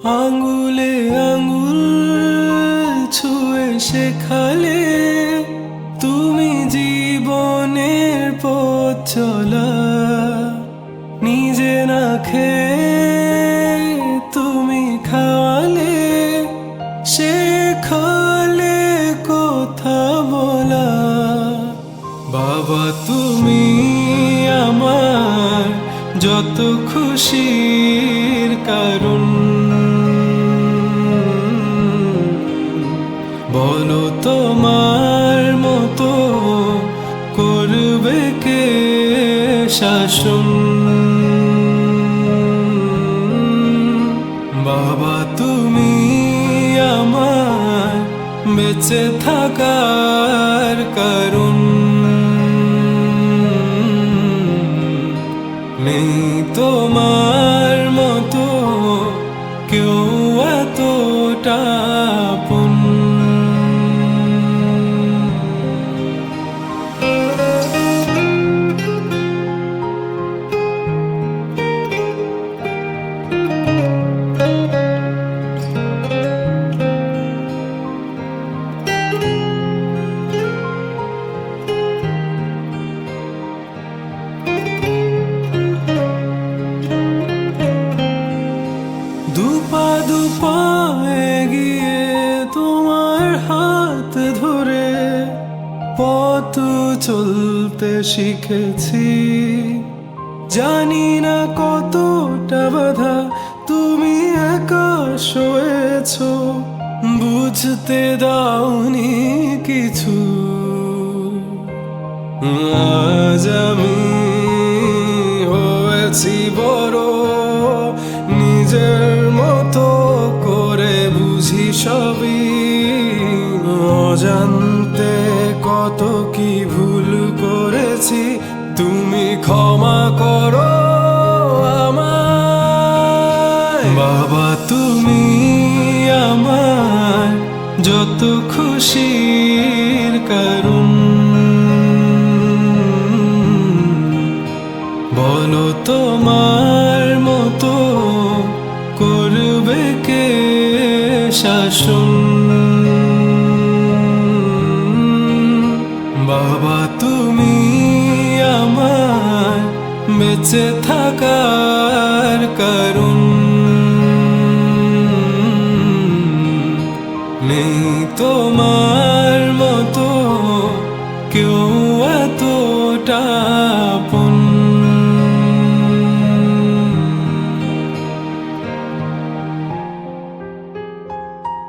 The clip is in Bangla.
আঙ্গুলে আঙ্গুল ছুঁয়ে শেখালে তুমি জীবনের পথ চলা। নিজে না খেয়ে তুমি খাওয়ালে, শেখালে কথা বলা। বাবা তুমি আমার যত খুশির কারণ। বলো তোমার মতো করবে কে শাসন। বাবা তুমি আমার বেঁচে থাকার কারণ। নেই তোমার মতো কেউ এতটা আপন। দুপা দুপা এগিয়ে তোমার হাত ধরে পথ চলতে শিখেছি। জানি না কতটা বাধা তুমি একা সয়েছ, বুঝতে দাওনি কিছু। আজ আমি হয়েছি বড়, নিজের মতো করে বুঝি সবই। অজান্তে কত কি ভুল করেছি, তুমি ক্ষমা করো আমায়। বাবা তুমি আমার যত খুশির কারণ। বলো তোমার মতো করবে কে শাসন। বাবা তুমি আমার বেঁচে থাকার কারণ। নেই তোমার মতো কেউ এতটা